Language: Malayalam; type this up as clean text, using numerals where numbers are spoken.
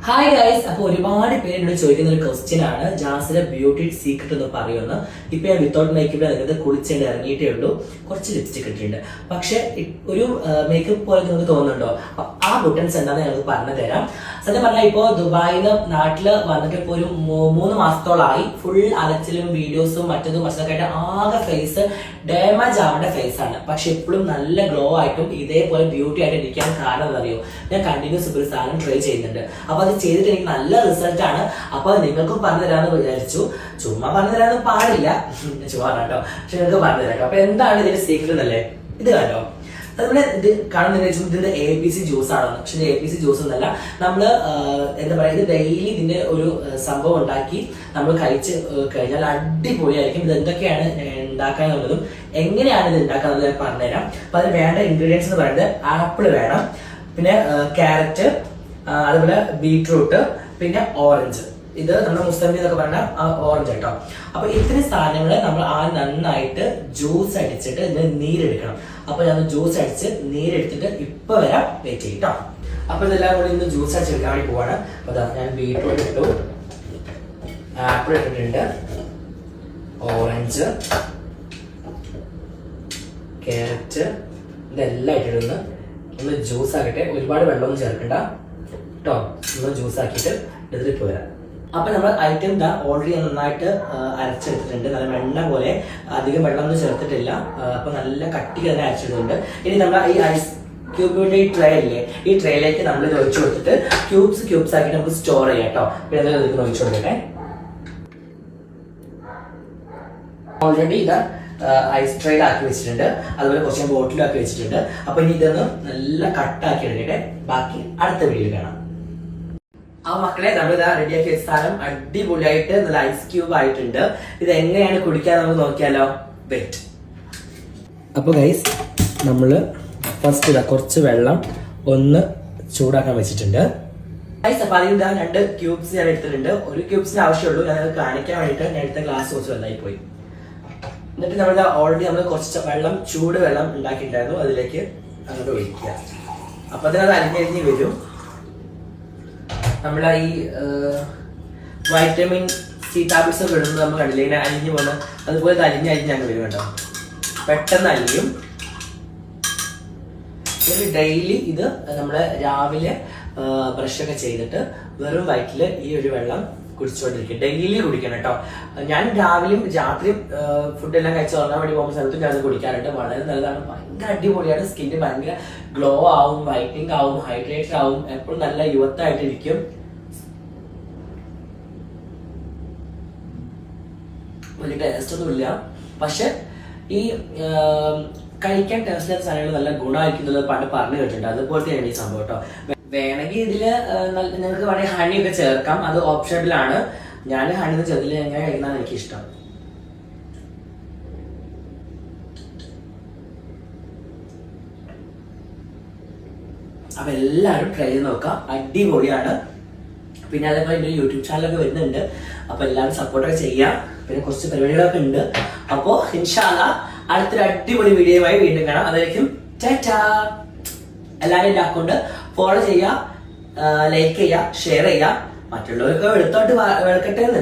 ഹായ് ഗൈസ്, അപ്പോൾ ഒരുപാട് പേര് എന്നോട് ചോദിക്കുന്ന ഒരു ക്വസ്റ്റ്യൻ ആണ്, ജാസിലെ ബ്യൂട്ടി സീക്രട്ട് എന്ന് പറയുമെന്ന്. ഇപ്പൊ ഞാൻ വിത്തൗട്ട് മേക്കപ്പ് നിങ്ങൾക്ക് കുളിച്ചേണ്ടി ഇറങ്ങിയിട്ടേ ഉള്ളൂ. കുറച്ച് ലിപ്സ്റ്റിക് ഇട്ടിട്ടുണ്ട്, പക്ഷെ ഒരു മേക്കപ്പ് പോലെ നിങ്ങൾക്ക് തോന്നുന്നുണ്ടോ? ആ ബുട്ടൻസ് എന്താണെന്ന് ഞങ്ങൾക്ക് പറഞ്ഞു തരാം. സത്യം പറഞ്ഞാൽ ഇപ്പോൾ ദുബായിന്ന് നാട്ടില് വന്നിട്ട് ഇപ്പോൾ ഒരു 3 മാസത്തോളമായി. ഫുൾ അലച്ചിലും വീഡിയോസും മറ്റൊക്കെ ആയിട്ട് ആകെ ഫേസ് ഡാമേജ് ആവേണ്ട ഫേസ് ആണ്. പക്ഷെ എപ്പോഴും നല്ല ഗ്ലോ ആയിട്ടും ഇതേപോലെ ബ്യൂട്ടി ആയിട്ട് ഇരിക്കാൻ കാരണം എന്താണെന്നറിയോ? ഞാൻ കണ്ടിന്യൂസ് ഒരു സാധനം ട്രൈ ചെയ്യുന്നുണ്ട്. അപ്പൊ അത് ചെയ്തിട്ട് എനിക്ക് നല്ല റിസൾട്ട് ആണ്. അപ്പൊ നിങ്ങൾക്കും പറഞ്ഞു തരാമെന്ന് വിചാരിച്ചു. ചുമ്മാ പറഞ്ഞു തരാമെന്ന് പാടില്ല, ചുമ്മാ കേട്ടോ, പക്ഷെ നിങ്ങൾക്ക് പറഞ്ഞു തരാം. അപ്പൊ എന്താണ് ഇതിന്റെ സീക്രട്ട് എന്നല്ലേ? ഇത് കണ്ടോ, അതുപോലെ ഇത് കാണുന്ന ഇതിന്റെ ABC ജ്യൂസ് ആണെന്ന്. പക്ഷെ ABC ജ്യൂസ് ഒന്നല്ല, നമ്മള് എന്താ പറയാ, ഇത് ഡെയിലി ഇതിന്റെ ഒരു സംഭവം ഉണ്ടാക്കി നമ്മൾ കഴിച്ച് കഴിഞ്ഞാൽ അടിപൊളിയായിരിക്കും. ഇത് എന്തൊക്കെയാണ് ഉണ്ടാക്കാനുള്ളതും എങ്ങനെയാണ് ഇത് ഉണ്ടാക്കാനുള്ളത് ഞാൻ പറഞ്ഞുതരാം. അപ്പൊ അതിന് വേണ്ട ഇൻഗ്രീഡിയൻസ് എന്ന് പറയുന്നത് ആപ്പിൾ വേണം, പിന്നെ ക്യാരറ്റ്, അതുപോലെ ബീട്രൂട്ട്, പിന്നെ ഓറഞ്ച്. ഇത് നമ്മുടെ മുസ്തംബി എന്നൊക്കെ പറഞ്ഞ ഓറഞ്ച് കേട്ടോ. അപ്പൊ ഇത്രയും സാധനങ്ങൾ നമ്മൾ നന്നായിട്ട് ജ്യൂസ് അടിച്ചിട്ട് ഇതിന് നീരെടുക്കണം. അപ്പൊ ഞാൻ ജ്യൂസ് അടിച്ച് നീരെടുത്തിട്ട് ഇപ്പൊ വരാം, വെയിറ്റ് ചെയ്യട്ടോ. അപ്പൊ ഇതെല്ലാം കൂടി ഇന്ന് ജ്യൂസ് അടിച്ചെടുക്കാൻ വേണ്ടി പോവാണ്. അപ്പൊ ഞാൻ ബീട്രൂട്ട് ഇട്ടു, ആപ്പിൾ ഇട്ടിട്ടുണ്ട്, ഓറഞ്ച്, ക്യാരറ്റ്, ഇതെല്ലാം ഇട്ടിട്ടൊന്ന് ഒന്ന് ജ്യൂസ് ആക്കട്ടെ. ഒരുപാട് വെള്ളമൊന്നും ചേർക്കണ്ട കേട്ടോ. ഒന്ന് ജ്യൂസ് ആക്കിയിട്ട് എടുത്തിട്ട് പോരാ. അപ്പൊ നമ്മൾ ഐറ്റം ഇതാ ഓൾറെഡി നന്നായിട്ട് അരച്ചെടുത്തിട്ടുണ്ട്. നല്ല വെണ്ണ പോലെ, അധികം വെള്ളമൊന്നും ചേർത്തിട്ടില്ല. അപ്പൊ നല്ല കട്ടിക്ക് തന്നെ അരച്ചെടുത്തിട്ടുണ്ട്. ഇനി നമ്മൾ ഈ ഐസ് ക്യൂബിന്റെ ഈ ട്രേ ഇല്ലേ, ഈ ട്രേയിലേക്ക് നമ്മൾ ഇത് ഒഴിച്ചു കൊടുത്തിട്ട് ക്യൂബ്സ് ആക്കിയിട്ട് നമുക്ക് സ്റ്റോർ ചെയ്യാം കേട്ടോ. പിന്നെ ഇതിലേക്ക് ഒഴിച്ചു കൊടുക്കട്ടെ. ഓൾറെഡി ഇതാ ഐസ് ട്രേയിൽ ആക്കി വെച്ചിട്ടുണ്ട്, അതുപോലെ കുറച്ച് ബോട്ടിലാക്കി വെച്ചിട്ടുണ്ട്. അപ്പൊ ഇനി ഇതൊന്ന് നല്ല കട്ടാക്കി എടുക്കട്ടെ. ബാക്കി അടുത്ത വീഡിയോയിൽ കാണാം. ആ മക്കളെ, നമ്മളിതാ റെഡിയാക്കിയ സാധനം അടിപൊളിയായിട്ട് നല്ല ഐസ് ക്യൂബ് ആയിട്ടുണ്ട്. ഇത് എങ്ങനെയാണ് കുടിക്കാൻ നമുക്ക് നോക്കിയാലോ? വെയിറ്റ്. അപ്പൊ ഗൈസ്, നമ്മള് ഫസ്റ്റ് ഇതാ കുറച്ച് വെള്ളം ഒന്ന് ചൂടാക്കാൻ വെച്ചിട്ടുണ്ട്. ഗൈസ്, അപ്പൊ അതിൽ ഇതാ 2 ക്യൂബ്സ് ഞാൻ എടുത്തിട്ടുണ്ട്. ഒരു ക്യൂബ്സിന് ആവശ്യമുള്ളൂ. ഞാൻ കാണിക്കാൻ വേണ്ടിയിട്ട് ഞാൻ എടുത്ത ഗ്ലാസ് കുറച്ച് വെള്ളമായി പോയി. എന്നിട്ട് നമ്മൾ ഓൾറെഡി നമ്മൾ കുറച്ച് വെള്ളം, ചൂട് വെള്ളം ഉണ്ടാക്കിയിട്ടുണ്ടായിരുന്നു, അതിലേക്ക് അങ്ങോട്ട് ഒഴിക്കുക. അപ്പൊ അതിനത് അലിഞ്ഞരിഞ്ഞ് വരും. നമ്മളെ ഈ വൈറ്റമിൻ സി ടാബ്ലറ്റ്സ് ഒക്കെ ഇടുന്നത് നമ്മൾ കണ്ടില്ല, ഇങ്ങനെ അലിഞ്ഞു പോകുന്ന അതുപോലെ അലിഞ്ഞ് അങ്ങ് വരും കേട്ടോ. പെട്ടെന്ന് അലിയും. ഡെയിലി ഇത് നമ്മള് രാവിലെ ബ്രഷൊക്കെ ചെയ്തിട്ട് വെറും വയറ്റില് ഈ ഒരു വെള്ളം കുടിച്ചുകൊണ്ടിരിക്കും. ഡെയിലി കുടിക്കണം കേട്ടോ. ഞാൻ രാവിലെയും രാത്രിയും ഫുഡെല്ലാം കഴിച്ച് ഉറങ്ങാൻ വേണ്ടി പോകുന്ന സ്ഥലത്തും ഞാൻ അത് കുടിക്കാറുണ്ട്. വളരെ നല്ലതാണ്, ഭയങ്കര അടിപൊളിയാണ്. സ്കിന്ന് ഭയങ്കര ഗ്ലോ ആവും, വൈറ്റനിങ് ആവും, ഹൈഡ്രേറ്റഡ് ആവും, എപ്പോഴും നല്ല യുവത്തായിട്ടിരിക്കും. വലിയ ടേസ്റ്റ് ഒന്നും ഇല്ല, പക്ഷെ ഈ കഴിക്കാൻ ടേസ്റ്റ് ഇല്ലാത്ത സാധനങ്ങൾ നല്ല ഗുണമായിരിക്കുന്നത് പണ്ട് പറഞ്ഞു കേട്ടിട്ടുണ്ട്. അതുപോലത്തെയാണ് ഈ സംഭവം കേട്ടോ. വേണമെങ്കിൽ ഇതില് നിങ്ങൾക്ക് വേണമെങ്കിൽ ഹണി ഒക്കെ ചേർക്കാം, അത് ഓപ്ഷണലാണ്. ഞാൻ ഹണി ഒന്നും ചേർത്തില്ല, എങ്ങനെ കഴിക്കുന്നതാണ് എനിക്കിഷ്ടം. അപ്പൊ എല്ലാവരും ട്രൈ ചെയ്ത് നോക്കാം, അടിപൊളിയാണ്. പിന്നെ അതേപോലെ എൻ്റെ യൂട്യൂബ് ചാനലൊക്കെ വരുന്നുണ്ട്, അപ്പൊ എല്ലാവരും സപ്പോർട്ടൊക്കെ ചെയ്യാം. പിന്നെ കുറച്ച് പരിപാടികളൊക്കെ ഉണ്ട്. അപ്പോ ഇൻഷാ അല്ലാഹ് അടുത്തൊരു അടിപൊളി വീഡിയോയുമായി വീണ്ടും കാണാം. അതായിരിക്കും ടാറ്റാ. എല്ലാവരും എൻ്റെ അക്കൗണ്ട് ഫോളോ ചെയ്യുക, ലൈക്ക് ചെയ്യുക, ഷെയർ ചെയ്യുക. മറ്റുള്ളവർക്ക് വെളുത്തോട്ട് വെളുക്കട്ടെ എന്ന്